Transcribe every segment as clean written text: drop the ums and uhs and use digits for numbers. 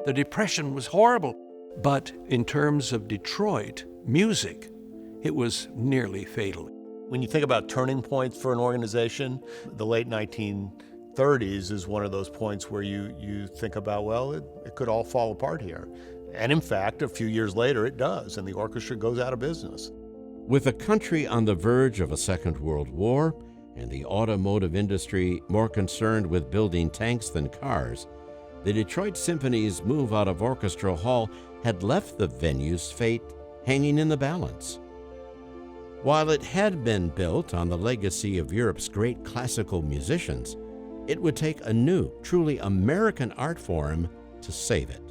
The Depression was horrible. But in terms of Detroit music, it was nearly fatal. When you think about turning points for an organization, the late 1930s is one of those points where you think about, well, it could all fall apart here. And in fact, a few years later, it does, and the orchestra goes out of business. With a country on the verge of a Second World War and the automotive industry more concerned with building tanks than cars, the Detroit Symphony's move out of Orchestra Hall had left the venue's fate hanging in the balance. While it had been built on the legacy of Europe's great classical musicians, it would take a new, truly American art form to save it.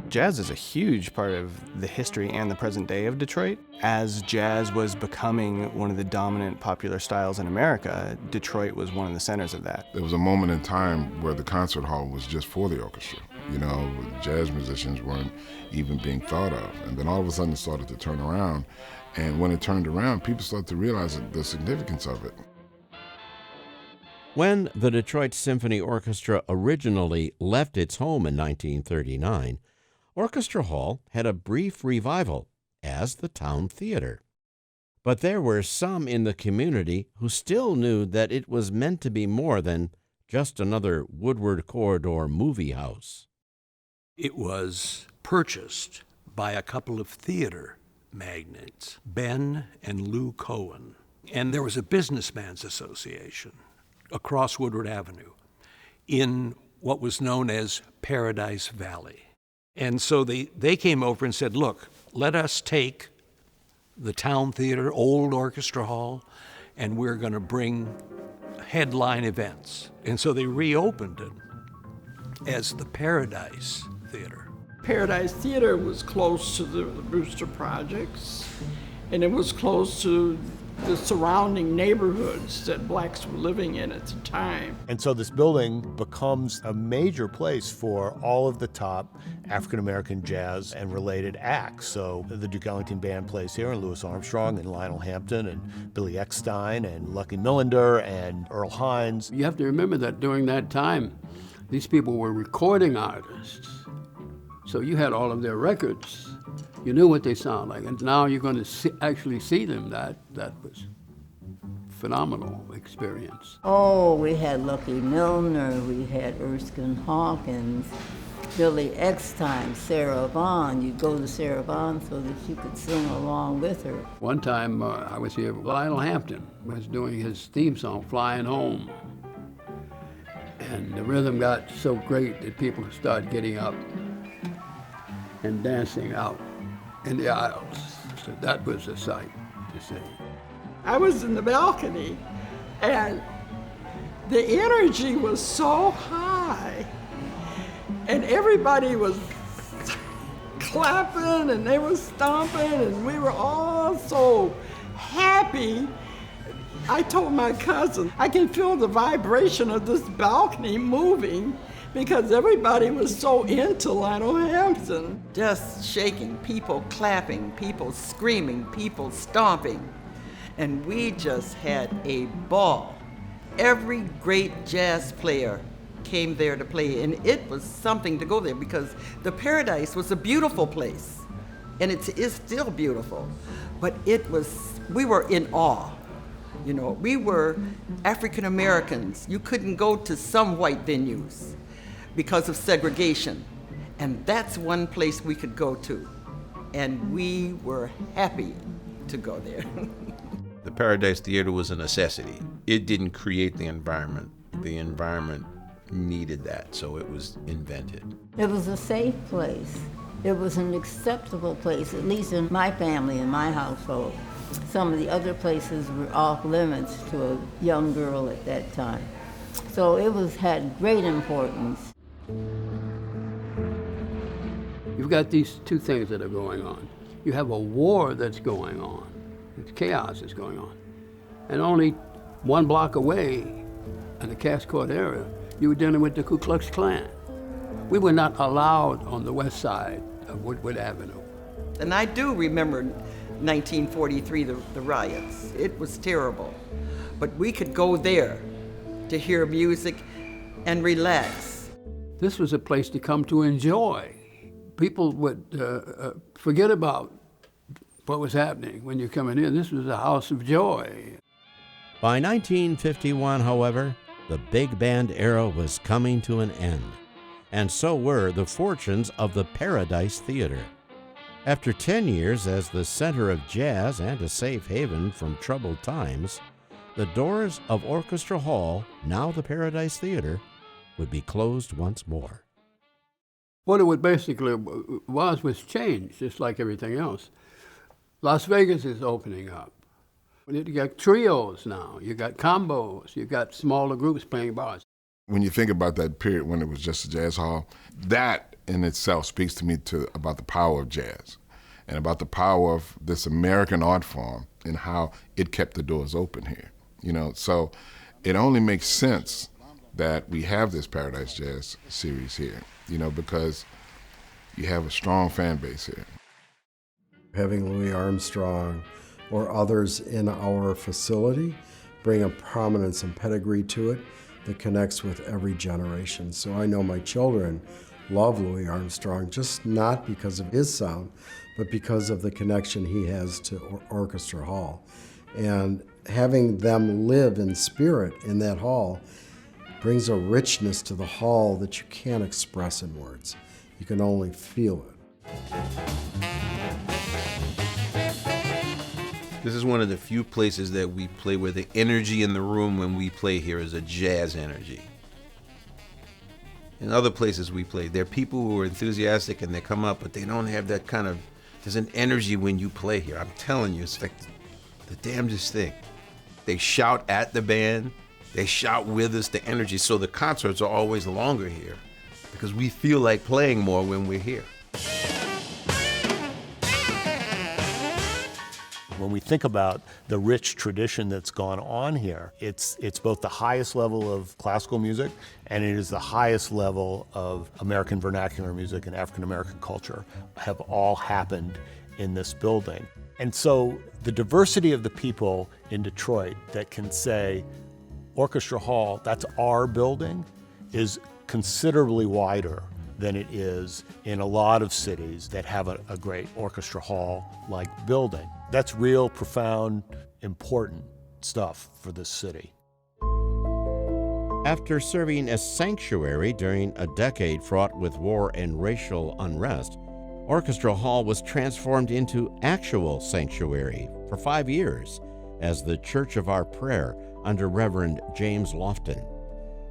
Jazz is a huge part of the history and the present day of Detroit. As jazz was becoming one of the dominant popular styles in America, Detroit was one of the centers of that. There was a moment in time where the concert hall was just for the orchestra. You know, jazz musicians weren't even being thought of. And then all of a sudden it started to turn around. And when it turned around, people started to realize the significance of it. When the Detroit Symphony Orchestra originally left its home in 1939, Orchestra Hall had a brief revival as the town theater. But there were some in the community who still knew that it was meant to be more than just another Woodward Corridor movie house. It was purchased by a couple of theater magnates, Ben and Lou Cohen. And there was a businessman's association across Woodward Avenue in what was known as Paradise Valley. And so they came over and said, look, let us take the town theater, old Orchestra Hall, and we're going to bring headline events. And so they reopened it as the Paradise Theater. Paradise Theater was close to the Brewster Projects, and it was close to the surrounding neighborhoods that blacks were living in at the time. And so this building becomes a major place for all of the top African-American jazz and related acts. So the Duke Ellington Band plays here, and Louis Armstrong and Lionel Hampton and Billy Eckstine and Lucky Millinder and Earl Hines. You have to remember that during that time, these people were recording artists. So you had all of their records. You knew what they sound like, and now you're going to actually see them. That was phenomenal experience. Oh, we had Lucky Milner, we had Erskine Hawkins, Billy Eckstine, Sarah Vaughan. You'd go to Sarah Vaughan so that you could sing along with her. One time I was here, Lionel Hampton was doing his theme song, Flying Home. And the rhythm got so great that people started getting up and dancing out in the aisles. So that was a sight to see. I was in the balcony, and the energy was so high, and everybody was clapping and they were stomping, and we were all so happy. I told my cousin, I can feel the vibration of this balcony moving, because everybody was so into Lionel Hampton. Just shaking, people clapping, people screaming, people stomping. And we just had a ball. Every great jazz player came there to play, and it was something to go there because the Paradise was a beautiful place, and it is still beautiful. But we were in awe. You know, we were African Americans. You couldn't go to some white venues because of segregation. And that's one place we could go to. And we were happy to go there. The Paradise Theater was a necessity. It didn't create the environment. The environment needed that, so it was invented. It was a safe place. It was an acceptable place, at least in my family, in my household. Some of the other places were off limits to a young girl at that time. So it had great importance. You've got these two things that are going on. You have a war that's going on. It's chaos is going on. And only one block away in the Cass Court area, you were dealing with the Ku Klux Klan. We were not allowed on the west side of Woodward Avenue. And I do remember 1943, the riots. It was terrible. But we could go there to hear music and relax. This was a place to come to enjoy. People would forget about what was happening when you're coming in. This was a house of joy. By 1951, however, the big band era was coming to an end, and so were the fortunes of the Paradise Theater. After 10 years as the center of jazz and a safe haven from troubled times, the doors of Orchestra Hall, now the Paradise Theater, would be closed once more. What it basically was changed, just like everything else. Las Vegas is opening up. You got trios now, you got combos, you got smaller groups playing bars. When you think about that period when it was just a jazz hall, that in itself speaks to me about the power of jazz and about the power of this American art form and how it kept the doors open here. You know, so it only makes sense that we have this Paradise Jazz series here, you know, because you have a strong fan base here. Having Louis Armstrong or others in our facility bring a prominence and pedigree to it that connects with every generation. So I know my children love Louis Armstrong, just not because of his sound, but because of the connection he has to Orchestra Hall. And having them live in spirit in that hall brings a richness to the hall that you can't express in words. You can only feel it. This is one of the few places that we play where the energy in the room when we play here is a jazz energy. In other places we play, there are people who are enthusiastic and they come up, but they don't have that kind of, there's an energy when you play here. I'm telling you, it's like the damnedest thing. They shout at the band, they shout with us, the energy. So the concerts are always longer here because we feel like playing more when we're here. When we think about the rich tradition that's gone on here, it's both the highest level of classical music and it is the highest level of American vernacular music and African American culture have all happened in this building. And so the diversity of the people in Detroit that can say, Orchestra Hall, that's our building, is considerably wider than it is in a lot of cities that have a great Orchestra Hall-like building. That's real, profound, important stuff for this city. After serving as sanctuary during a decade fraught with war and racial unrest, Orchestra Hall was transformed into actual sanctuary for 5 years as the Church of Our Prayer under Reverend James Lofton.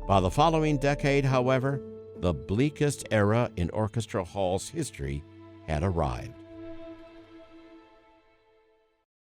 By the following decade, however, the bleakest era in Orchestra Hall's history had arrived.